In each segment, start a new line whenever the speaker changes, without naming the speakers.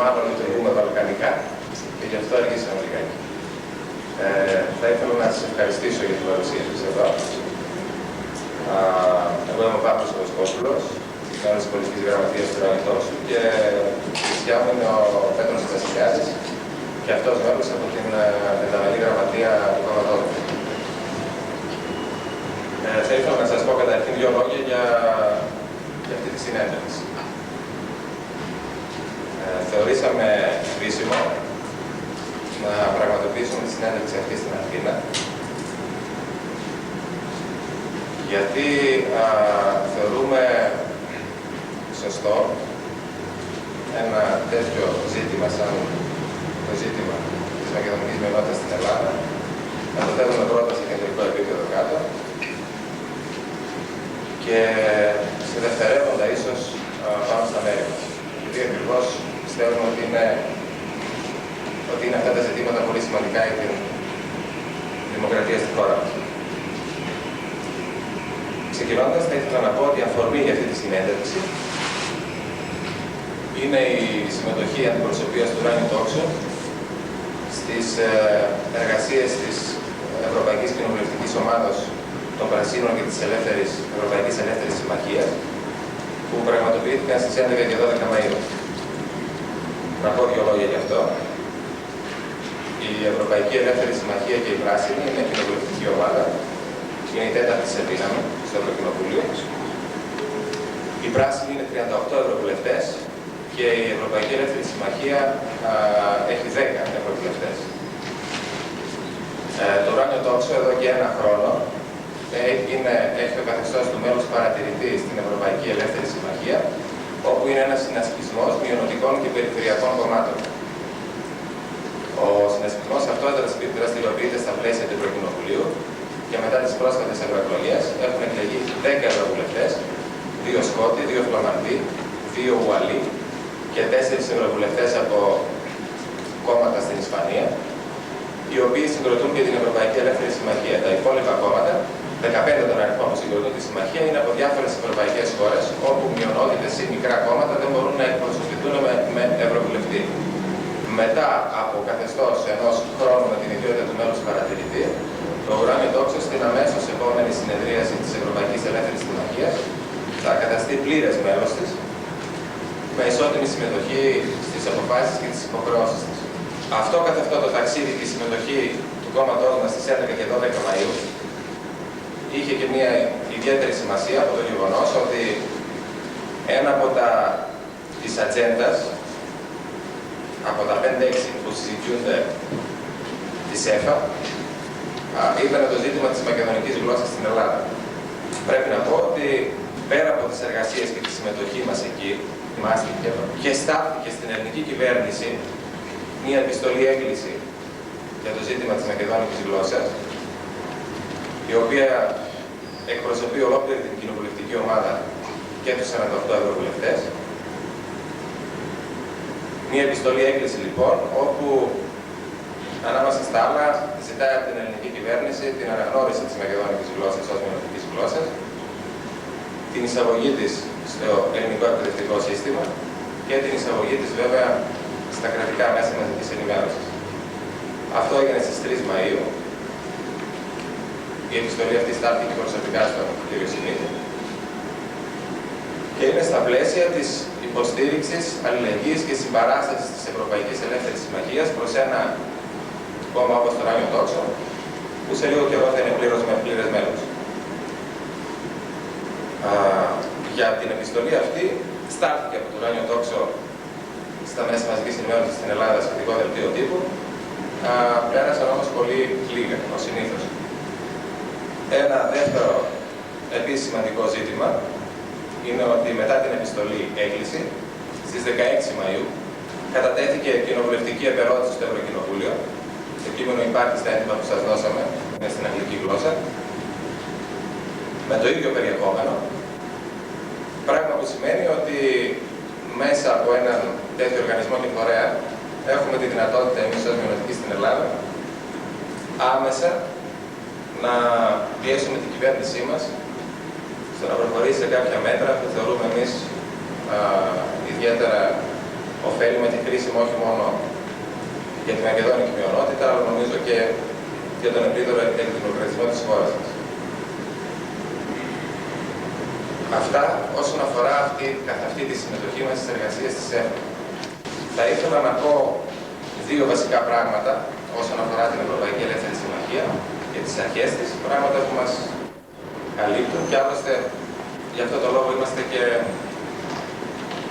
μάλλον λειτουργούμε βαλκανικά και γι' αυτό αργήσαμε λιγάκι. Θα ήθελα να σας ευχαριστήσω για την παρουσία σας εδώ. Εγώ είμαι ο Παύλος Κοσκόπουλος, μέλος της Πολιτικής Γραμματείας του Ουράνιου Τόξου και φυσικά μου είναι ο Πέτρος Τσασιλιάδης και αυτός μέλος από την Πενταμελή Γραμματεία του κόμματός μου. Θα ήθελα να σας πω καταρχήν δύο λόγια για αυτή τη συνέντευξη. Θεωρήσαμε χρήσιμο να πραγματοποιήσουμε τη συνέντευξη αυτή στην Αθήνα, γιατί θεωρούμε σωστό ένα τέτοιο ζήτημα σαν το ζήτημα της μακεδονικής μειονότητας στην Ελλάδα να το θέτουμε πρώτα σε κεντρικό επίπεδο κάτω και σε δευτερεύοντα ίσως πάνω στα μέρη μας. Γιατί ακριβώς πιστεύουμε ότι είναι αυτά τα ζητήματα πολύ σημαντικά για την δημοκρατία στη χώρα μας. Ξεκινώντας, θα ήθελα να πω ότι η αφορμή για αυτή τη συνέντευξη είναι η συμμετοχή αντιπροσωπείας του Ουράνιου Τόξου στις εργασίες της Ευρωπαϊκής Κοινοβουλευτικής Ομάδας των Πρασίνων και της Ευρωπαϊκής Ελεύθερης Συμμαχίας, που πραγματοποιήθηκαν στις 11 και 12 Μαΐου. Να πω δύο λόγια γι' αυτό. Η Ευρωπαϊκή Ελεύθερη Συμμαχία και η Πράσινη είναι κοινοβουλευτική ομάδα. Είναι η τέταρτη σε δύναμη στο Ευρωκοινοβούλιο. Η Πράσινη είναι 38 ευρωβουλευτές και η Ευρωπαϊκή Ελεύθερη Συμμαχία έχει 10 ευρωβουλευτές. Το Ουράνιο Τόξο εδώ και ένα χρόνο έχει το καθεστώς του μέλους παρατηρητή στην Ευρωπαϊκή Ελεύθερη Συμμαχία, όπου είναι ένας συνασπισμός μειονοτικών και περιφερειακών κομμάτων. Ο συνασπισμός αυτό δραστηριοποιείται στα πλαίσια του Ευρωκοινοβουλίου και μετά τις πρόσφατες ευρωεκλογές έχουν εκλεγεί 10 ευρωβουλευτές, 2 Σκότοι, 2 Φλαμανδοί, 2 Ουαλοί και 4 ευρωβουλευτές από κόμματα στην Ισπανία, οι οποίοι συγκροτούν και την Ευρωπαϊκή Ελεύθερη Συμμαχία. Τα υπόλοιπα κόμματα, 15 των αριθμών που συγκροτούν τη Συμμαχία, είναι από διάφορες ευρωπαϊκές χώρες, όπου μειονότητες ή μικρά κόμματα δεν μπορούν να εκπροσωπηθούν με ευρωβουλευτή. Μετά από καθεστώς ενός χρόνου με την ιδιότητα του μέλους παρατηρητή, το Ουράνιο Τόξο στην αμέσως επόμενη συνεδρίαση της Ευρωπαϊκής Ελεύθερης Συμμαχίας θα καταστεί πλήρες μέλος της, με ισότιμη συμμετοχή στις αποφάσεις και τις υποχρεώσεις της. Αυτό καθ' αυτό το ταξίδι και η συμμετοχή του κόμματός μας στις 11 και 12 Μαΐου είχε και μια ιδιαίτερη σημασία από το γεγονός ότι ένα από της ατζέντας, από τα 5-6 που συζητιούνται της ΕΦΑ, ήταν το ζήτημα της μακεδονικής γλώσσας στην Ελλάδα. Πρέπει να πω ότι πέρα από τις εργασίες και τη συμμετοχή μας εκεί, μάστηκε και στάθηκε στην ελληνική κυβέρνηση μια επιστολή έκκληση για το ζήτημα της μακεδονικής γλώσσας, η οποία εκπροσωπεί ολόκληρη την κοινοβουλευτική ομάδα και τους 48 ευρωβουλευτές. Μια επιστολή έκκληση λοιπόν, όπου ανάμεσα στα άλλα ζητάει από την ελληνική κυβέρνηση την αναγνώριση της μακεδονικής γλώσσας ως μειονοτικής γλώσσας, την εισαγωγή της στο ελληνικό εκπαιδευτικό σύστημα και την εισαγωγή της βέβαια στα κρατικά μέσα μαζικής ενημέρωσης. Αυτό έγινε στις 3 Μαΐου. Η επιστολή αυτή στάλθηκε προσωπικά στον κ. Σιμίτη και είναι στα πλαίσια της υποστήριξης, αλληλεγγύης και συμπαράστασης της Ευρωπαϊκής Ελεύθερης Συμμαχίας προς ένα κόμμα όπως το Ουράνιο Τόξο, που σε λίγο καιρό θα είναι πλήρες μέλος. Για την επιστολή αυτή στάλθηκε από το Ουράνιο Τόξο στα μέσα μαζικής ενημέρωσης στην Ελλάδα σχετικό δελτίο τύπου. Πέρασαν όμως πολύ λίγα, ως συνήθως. Ένα δεύτερο επίσης σημαντικό ζήτημα είναι ότι μετά την επιστολή έκκληση, στις 16 Μαΐου, κατατέθηκε κοινοβουλευτική επερώτηση στο Ευρωκοινοβούλιο. Το κείμενο υπάρχει στα έντυπα που σας δώσαμε, είναι στην αγγλική γλώσσα, με το ίδιο περιεχόμενο, πράγμα που σημαίνει ότι μέσα από έναν τέτοιο οργανισμό και φορέα έχουμε τη δυνατότητα εμείς ως μειονοτικοί στην Ελλάδα άμεσα να πιέσουμε την κυβέρνησή μας στο να προχωρήσει σε κάποια μέτρα που θεωρούμε εμείς ιδιαίτερα ωφέλιμη τη χρήσιμη όχι μόνο για τη μακεδόνικη μειονότητα, αλλά νομίζω και για τον ευρύτερο εκδημοκρατισμό της χώρας μας. Αυτά όσον αφορά καθ' αυτή τη συμμετοχή μας στις εργασίες της ΕΦ. Θα ήθελα να πω δύο βασικά πράγματα όσον αφορά την Ευρωπαϊκή Ελεύθερη Συμμαχία και τις αρχές της, πράγματα που μας καλύπτουν και άλλωστε γι' αυτό το λόγο είμαστε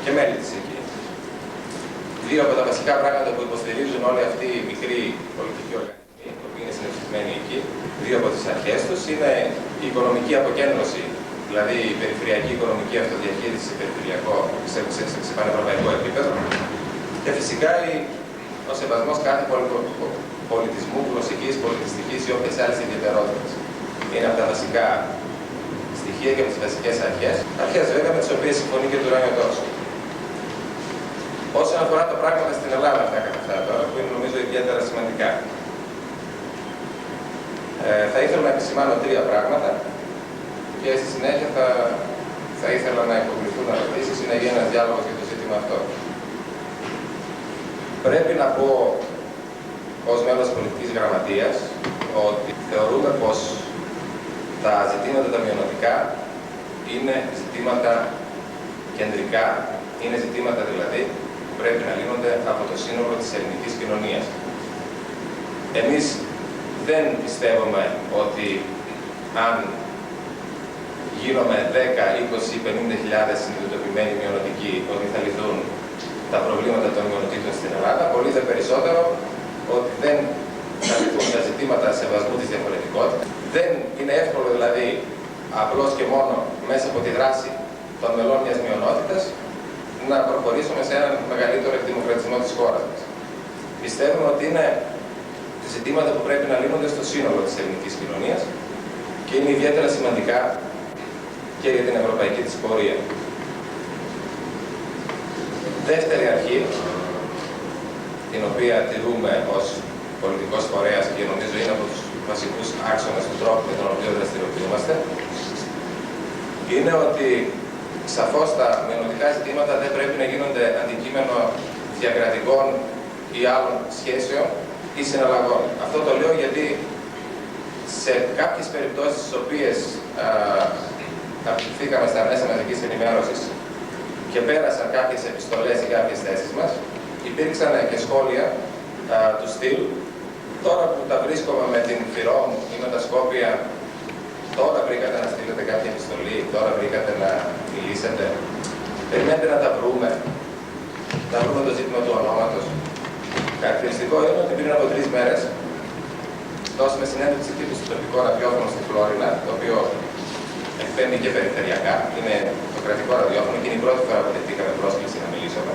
και μέλη της εκεί. Δύο από τα βασικά πράγματα που υποστηρίζουν όλοι αυτοί οι μικροί πολιτικοί οργανισμοί, που είναι συνεχισμένοι εκεί, δύο από τις αρχές τους, είναι η οικονομική αποκέντρωση, δηλαδή η περιφερειακή οικονομική αυτοδιαχείριση σε πανευρωπαϊκό επίπεδο, και φυσικά ο σεβασμός κάθε πολιτισμού, γλωσσικής, πολιτιστικής ή όποιες άλλες ιδιαιτερότητες. Είναι από τα βασικά στοιχεία και από τις βασικές αρχές. Αρχές βέβαια με τις οποίες συμφωνεί και το Ουράνιο Τόξο. Όσον αφορά τα πράγματα στην Ελλάδα αυτά καθ' αυτά τώρα, που είναι νομίζω ιδιαίτερα σημαντικά. Θα ήθελα να επισημάνω τρία πράγματα και στη συνέχεια θα ήθελα να υποβληθούν ερωτήσεις ή να γίνει ένας διάλογος για το ζήτημα αυτό. Πρέπει να πω ως μέλος της πολιτικής γραμματείας ότι θεωρούμε πως τα ζητήματα τα μειονοτικά είναι ζητήματα κεντρικά, είναι ζητήματα δηλαδή που πρέπει να λύνονται από το σύνολο της ελληνικής κοινωνίας. Εμείς δεν πιστεύουμε ότι αν γίνομαι 10, 20, 50.000 συνειδητοποιημένοι μειονοτικοί ότι θα λυθούν τα προβλήματα των μειονοτήτων στην Ελλάδα, πολύ δε περισσότερο ότι δεν θα λυθούν τα ζητήματα σεβασμού της διαφορετικότητας. Δεν είναι εύκολο δηλαδή απλώς και μόνο μέσα από τη δράση των μελών μιας μειονότητας να προχωρήσουμε σε έναν μεγαλύτερο εκδημοκρατισμό της χώρας μας. Πιστεύουμε ότι είναι ζητήματα που πρέπει να λύνονται στο σύνολο της ελληνικής κοινωνίας και είναι ιδιαίτερα σημαντικά και για την ευρωπαϊκή της πορεία. Δεύτερη αρχή, την οποία τηρούμε ως πολιτικός φορέας και νομίζω είναι από τους βασικούς άξονες του τρόπου με τον οποίο δραστηριοποιούμαστε, είναι ότι σαφώς τα μειονοτικά ζητήματα δεν πρέπει να γίνονται αντικείμενο διακρατικών ή άλλων σχέσεων ή συναλλαγών. Αυτό το λέω γιατί σε κάποιες περιπτώσεις στις οποίες απευθυνθήκαμε στα μέσα μαζικής ενημέρωσης και πέρασαν κάποιες επιστολές ή κάποιες θέσεις μας, υπήρξαν και σχόλια του στυλ «Τώρα που τα βρίσκομαι με την Φυρόμ ή με τα Σκόπια, τώρα βρήκατε να στείλετε κάποια επιστολή, τώρα βρήκατε να μιλήσετε. Περιμένετε να τα βρούμε, να βρούμε το ζήτημα του ονόματος». Χαρακτηριστικό είναι ότι πριν από 3 μέρες δώσαμε συνέντευξη τύπου στο τοπικό ραδιόφωνο στη Φλόρινα, το οποίο εκπέμπει και περιφερειακά. Είναι το κρατικό ραδιόφωνο και είναι η πρώτη φορά που δεχτήκαμε πρόσκληση να μιλήσουμε.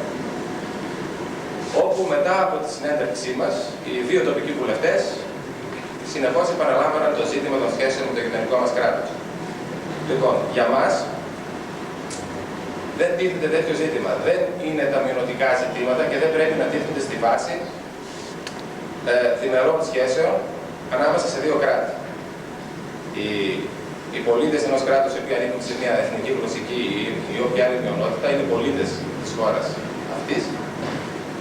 Όπου μετά από τη συνέντευξή μας, οι 2 τοπικοί βουλευτές συνεχώς επαναλάμβαναν το ζήτημα των σχέσεων με το γειτονικό μας κράτος. Λοιπόν, για μας δεν τίθεται τέτοιο ζήτημα. Δεν είναι τα μειονοτικά ζητήματα και δεν πρέπει να τίθενται στη βάση διμερών σχέσεων ανάμεσα σε 2 κράτη. Οι πολίτες ενός κράτους οι οποίοι ανήκουν σε μια εθνική, γλωσσική ή όποια άλλη μειονότητα είναι πολίτες της χώρας αυτής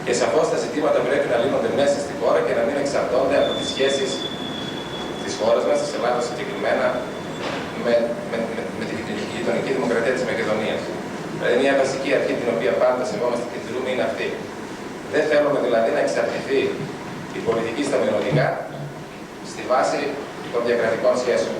και σαφώς τα ζητήματα πρέπει να λύνονται μέσα στη χώρα και να μην εξαρτώνται από τις σχέσεις της χώρας μας, της Ελλάδας συγκεκριμένα, με τη γειτονική δημοκρατία της Μακεδονίας. Δηλαδή, μια βασική αρχή την οποία πάντα σεβόμαστε και τηρούμε είναι αυτή. Δεν θέλουμε δηλαδή να εξαρτηθεί η πολιτική στα μειονοτικά στη βάση των διακρατικών σχέσεων.